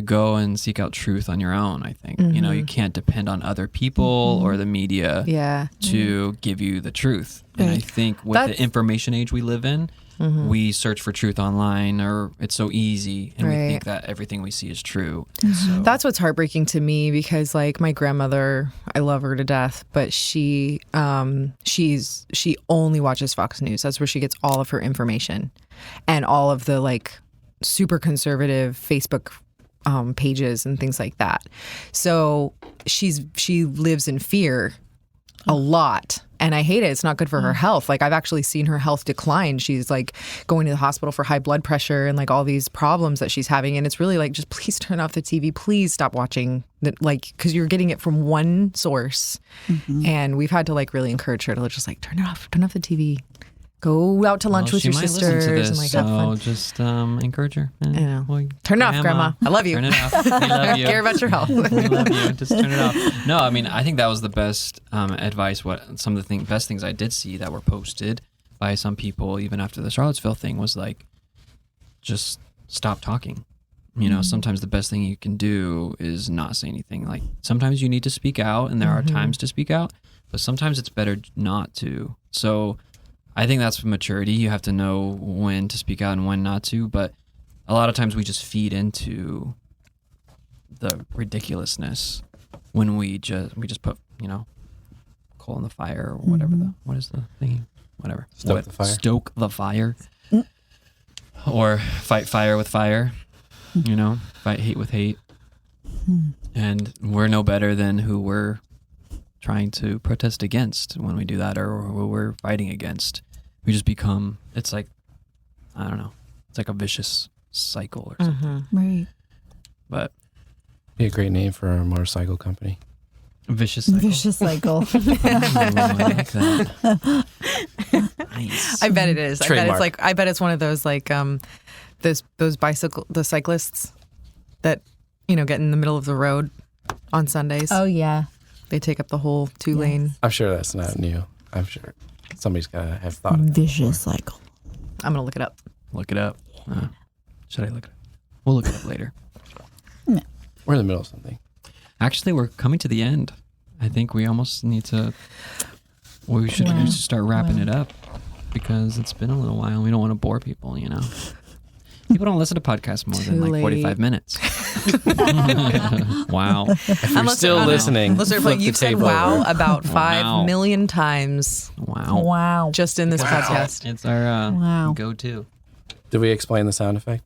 go and seek out truth on your own, I think. You can't depend on other people or the media to give you the truth. And I think with the information age we live in, we search for truth online, or it's so easy, and we think that everything we see is true. So, That's what's heartbreaking to me because, like, my grandmother, I love her to death, but she only watches Fox News. That's where she gets all of her information, and all of the like super conservative Facebook pages and things like that. So she lives in fear a lot. And I hate it. It's not good for her health. Like, I've actually seen her health decline. She's like going to the hospital for high blood pressure and like all these problems that she's having. And it's really like, just please turn off the TV. Please stop watching because you're getting it from one source. And we've had to like really encourage her to just like turn off the TV. Go out to lunch with your sisters and like have fun. Just encourage her. Turn it off, Grandma. I love you. Turn it off. I love you. Care about your health. I love you. Just turn it off. No, I mean, I think that was the best advice. What some of the best things I did see that were posted by some people, even after the Charlottesville thing, was like, just stop talking. you know, sometimes the best thing you can do is not say anything. Like sometimes you need to speak out, and there are times to speak out, but sometimes it's better not to. So I think that's maturity. You have to know when to speak out and when not to, but a lot of times we just feed into the ridiculousness when we just put, you know, coal in the fire or whatever what is the thing? Whatever. Stoke the fire. Stoke the fire. Or fight fire with fire. You know, fight hate with hate. And we're no better than who we're trying to protest against when we do that, or who we're fighting against. We just become, it's like, I don't know, it's like a vicious cycle or something. Right. But Be a great name for a motorcycle company. vicious cycle. Vicious cycle. Ooh, I like that. Nice. I bet it is. Trademark. I bet it's one of those like the cyclists that, you know, get in the middle of the road on Sundays. Oh, yeah. They take up the whole 2-lane. I'm sure that's not new. I'm sure somebody's got to have thought of that. Vicious cycle. I'm gonna look it up. Look it up. Should I look it up? We'll look it up later. We're in the middle of something. Actually, we're coming to the end. I think we almost need to. We should start wrapping it up because it's been a little while. And we don't want to bore people, you know. People don't listen to podcasts more than Too like late. 45 minutes. Wow. If you're still listening, Unless flip the you've said tape wow over. about Wow. 5 million times Wow. Wow. just in this podcast. It's our Wow. go-to. Did we explain the sound effect?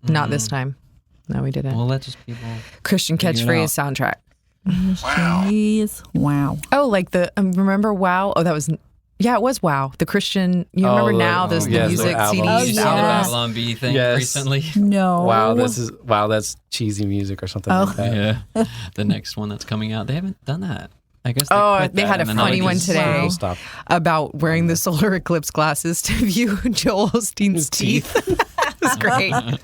Not this time. No, we didn't. We'll let just people. Christian figure it catchphrase soundtrack. Jeez. Wow. Oh, like the remember Wow? Oh, that was it was Wow. The Christian. You remember now? There's the yes, the music album. CDs. Oh, You see the yeah. Babylon Bee thing Yes. recently? No. Wow, that's cheesy music or something like that. Yeah. The next one that's coming out. They haven't done that. I guess. Oh, quit they that had a in the funny one 90s. today. Wow. Stop. About wearing the solar eclipse glasses to view Joel Osteen's teeth. It's great. Gotta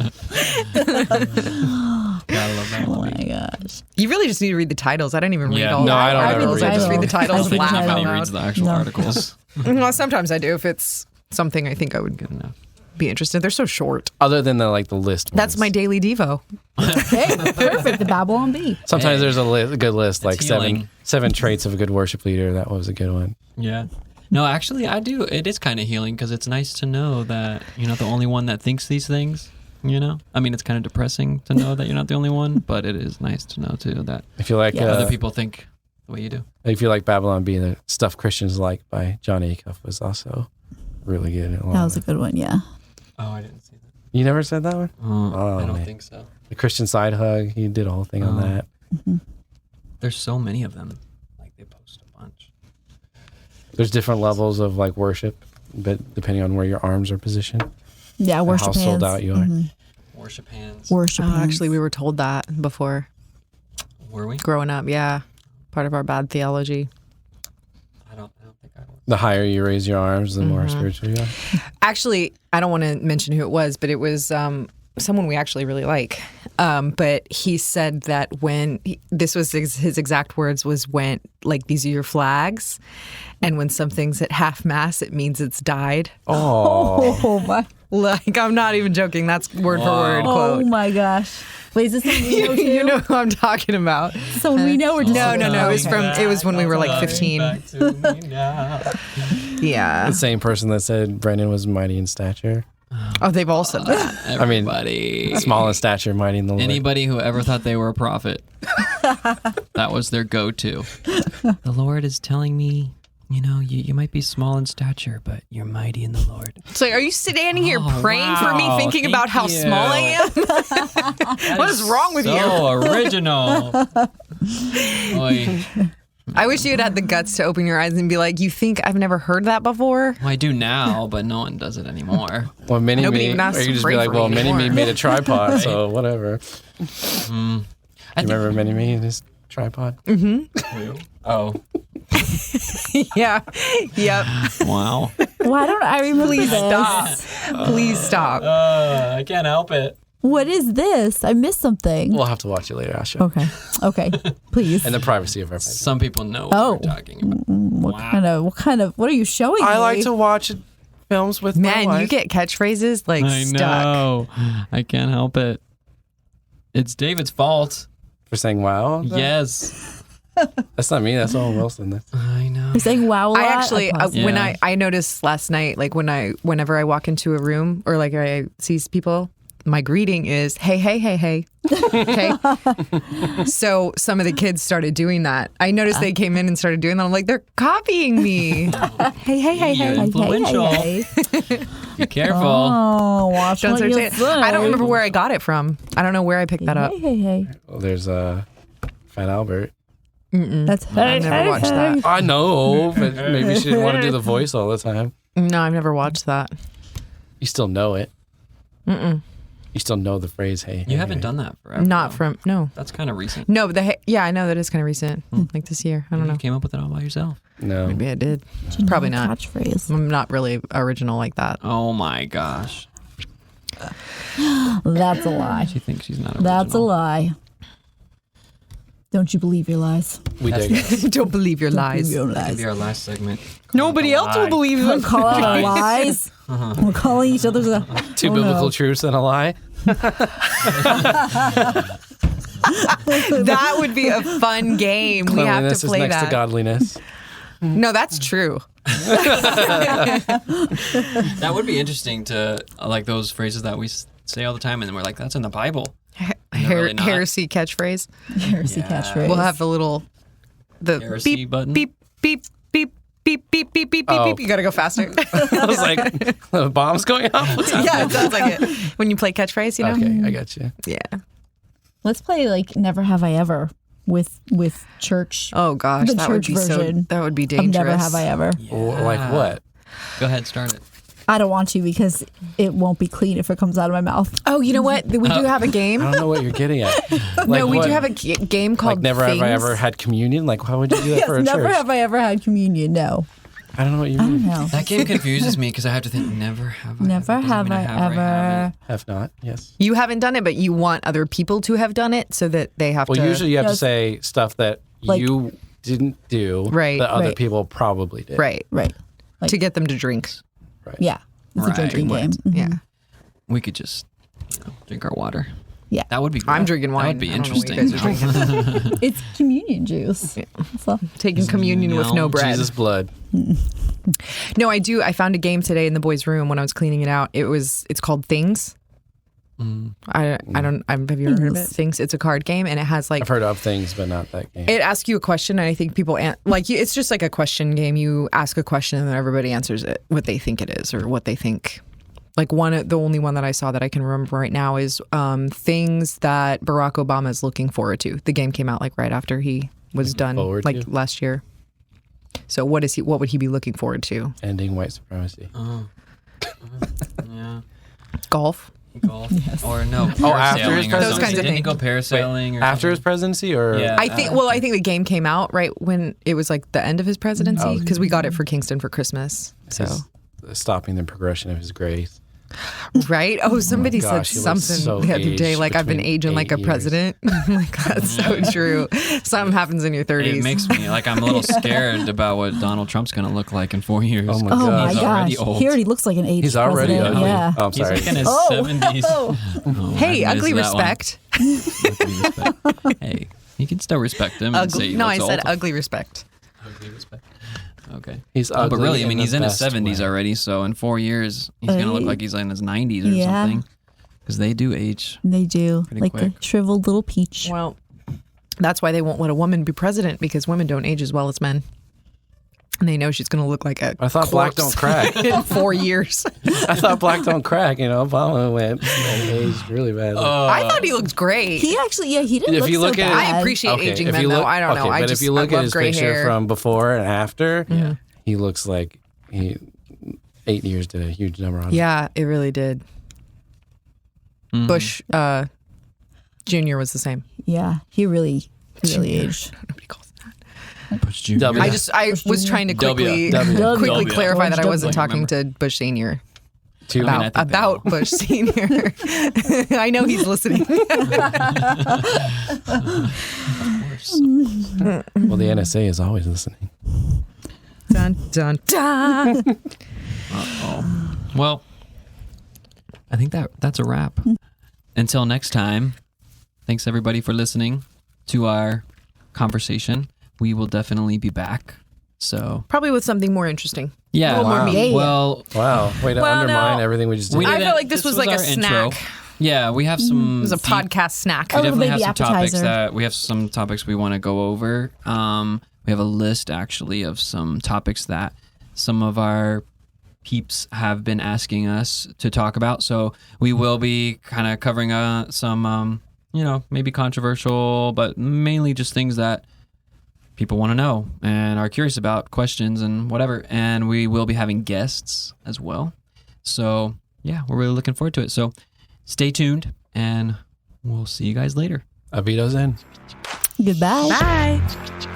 love that Oh one. my gosh. You really just need to read the titles. I don't even read Yeah. all. No, I don't I ever read the read I just them. read the titles I and think laugh out nobody loud. reads the actual No. articles. Well, sometimes I do if it's something I think I would Good enough. be interested. They're so short. Other than the list. That's ones. my daily Devo. Okay, perfect. The Babylon Bee. Sometimes Hey. there's a good list, like healing. seven traits of a good worship leader. That was a good one. Yeah. No, actually, I do. It is kind of healing because it's nice to know that you're not the only one that thinks these things. You know, I mean, it's kind of depressing to know that you're not the only one, but it is nice to know too that If you like, Yeah. other people think the way you do. if you like Babylon Bee, the Stuff Christians Like by John Acuff was also really good. That was a good one, yeah. Oh, I didn't see that. You never said that one? I don't man. think so. The Christian Side Hug. He did a whole thing on Oh. that. There's so many of them. Like they post a bunch. There's different levels of like worship, but depending on where your arms are positioned, Yeah, worship how hands. sold out you are. Mhm. Worship hands. Worship hands. Actually, we were told that before Were we? growing up. Yeah, part of our bad theology. I don't think I was. The higher you raise your arms, the more spiritual you are. Actually, I don't want to mention who it was, but it was someone we actually really like. But he said that this was his exact words was when, like, these are your flags. And when something's at half mass, it means it's died. Oh, Oh my. Like, I'm not even joking. That's word for word Oh quote. my gosh. Wait, is this something we know too? You know who I'm talking about. So we know we're just No. It was Okay. it was when we were like 15. Yeah. the same person that said Brenden was mighty in stature. Oh, they've all said that. I mean, Everybody. Small in stature, mighty in the Lord. Anybody who ever thought they were a prophet, that was their go-to. The Lord is telling me, you know, you might be small in stature, but you're mighty in the Lord. So are you standing here Oh, praying for me, wow. thinking Thank about how you. small I am? What is wrong with you? So original. Oy. I wish you had had the guts to open your eyes and be like, you think I've never heard that before? Well, I do now, but no one does it anymore. Well, mini Nobody me, even or asks you to just pray be like, for well, me mini me anymore. made a tripod, so whatever. I You think- remember mini me and his tripod? Oh, Yeah. Yep. wow. Why don't I remember Please this? stop. Please stop. I can't help it. What is this? I missed something. We'll have to watch it later. I'll show you. Okay. Okay. Please. In the privacy of our bedroom. Some people know what Oh. we're talking about. What are you showing me? I like to watch films with my Man, wife. you get catchphrases like I stuck. know. I can't help it. It's David's fault. For saying wow? Yes. That's not me. That's Owen Wilson. I know. You're saying wow a lot? I actually, when Yeah. I noticed last night, like whenever I walk into a room or like I see people, my greeting is, hey, hey, hey, hey. Okay. So some of the kids started doing that. I noticed they came in and started doing that. I'm like, they're copying me. Hey, hey, hey, You're hey. influential. Hey. Be careful. Oh, watch Don't what start you saying- say. I don't remember where I got it from. I don't know where I picked that up. Hey, hey, hey. Well, there's Fat Albert. That's I've never watched that. I know, but maybe she didn't want to do the voice all the time. No, I've never watched that. You still know it. Mm-mm. You still know the phrase, hey. You haven't done that forever. Not though. from, no. That's kind of recent. No, but I know that is kind of recent. Like this year. I don't know. You came up with it all by yourself. No. Maybe I did. Janelle Probably not. Catchphrase. I'm not really original like that. Oh my gosh. That's a lie. She thinks she's not original. That's a lie. Don't you believe your lies? We That's- dig. Don't believe your Believe lies. your That'll lies. be our last segment. Nobody else will believe We're them. calling our lies. We're calling each other's a Two oh, biblical no. truths and a lie. That would be a fun game. We have Cleanliness to is play next to that. godliness. No, that's true. That would be interesting to like those phrases that we say all the time, and then we're like, "That's in the Bible." really not. Heresy catchphraase. Heresy Yeah. catchphrase. We'll have the Heresy beep, button. beep, beep, beep, beep, beep, beep, beep, Oh. beep. You gotta go faster. I was like, the bomb's going off? What's happening? Yeah, it sounds like it. When you play catchphrase, you know? Okay, I got you. Yeah. Let's play like Never Have I Ever with church. Oh gosh, The that would church be version that would be Of dangerous. Never Have I Ever. Like what? Go ahead, start it. I don't want to because it won't be clean if it comes out of my mouth. Oh, you know what? We do have a game. I don't know what you're getting at. Like No, we what? do have a game called Like never Things. have I ever had communion? Like why would you do that Yes, for a never church? have I ever had communion. No. I don't know what you I mean. don't know. That game confuses me because I have to think. Never have I. Never ever. Doesn't have mean I have or ever. haven't. Have not, yes. You haven't done it, but you want other people to have done it so that they have Well, to. usually you have to Yes. say stuff that Like- you didn't do Right, that other right. people probably did. Right. Right. To get them to drink. Right. Yeah. It's Right. a drinking game. Mhm. Yeah. We could just drink our water. Yeah. That would be. Good. I'm drinking wine. That would be I don't know what you interesting. guys are drinking. It's communion juice. So, Taking communion with no bread. Jesus blood. No, I do. I found a game today in the boys' room when I was cleaning it out. It's called Things. Have you ever heard of it? Things. It's a card game, and it has like I've heard of things, but not that game. it asks you a question, and I think people it's just like a question game. You ask a question, and then everybody answers it what they think it is or what they think. Like the only one that I saw that I can remember right now is things that Barack Obama is looking forward to. The game came out like right after he was done, forward like to? last year. So what would he be looking forward to? Ending white supremacy. Oh. Yeah. Golf. Golf. Or no. Oh, after his parasailing or presidency? Those something. kinds of Didn't he go things. parasailing or After his something? presidency or Yeah. I think the game came out right when it was like the end of his presidency because we got it for Kingston for Christmas. So his stopping the progression of his grace. right? Oh, somebody gosh, said he looks something so the other day aged like I've been between aging like a 8 years. president. I'm like that's so true. Something happens in your 30s. It makes me like I'm a little scared about what Donald Trump's gonna look like in 4 years. Oh my oh God. my He's already gosh. old. He already looks like an aged He's already president. ugly. Yeah. Oh, I'm He's sorry. like in his Oh. 70s. Oh, Hey, I ugly missed that one. respect. Ugly respect. Hey, you can still respect him and say Ugly. he No, I looks said old. ugly respect. Ugly respect. Okay. He's Oh, but ugly really, I mean, in he's the in his best 70s way. already, so in 4 years, he's going to look like he's in his 90s or Yeah. something. Because they do age. They do. Pretty Like quick. the shriveled little peach. Well, that's why they won't let a woman be president because women don't age as well as men. And they know she's going to look like a I thought black corpse don't crack. in 4 years. I thought black don't crack. You know, Obama went and aged really badly. I thought he looked great. He actually, he didn't If look you look so at it- bad. I appreciate aging men, though. I don't know. But if you look I at love his gray picture hair. from before and after, he looks like 8 years did a huge number on him. Yeah, it really did. Bush Jr. was the same. Yeah, he really Junior. aged. Nobody calls it that. Bush Jr. W. I was trying to quickly W. clarify that I George wasn't W. talking to Bush Senior Two. I think they about all- Bush Senior. I know he's listening. Well, the NSA is always listening. Dun dun dun. Well, I think that's a wrap. Until next time, thanks everybody for listening to our conversation. We will definitely be back. So Probably with something more interesting. yeah, A little more meaty. well, Wow. Way to Well, undermine no. everything we just did. we I didn't- feel like this was like a our snack. intro. Yeah, we have some. It was a podcast snack. A We little definitely have baby some topics appetizer. that we have some topics we want to go over. We have a list actually of some topics that some of our peeps have been asking us to talk about. So we will be kind of covering some, maybe controversial, but mainly just things that people want to know and are curious about, questions and whatever. And we will be having guests as well. So yeah, we're really looking forward to it. So stay tuned and we'll see you guys later. Avito's in. Goodbye. Bye.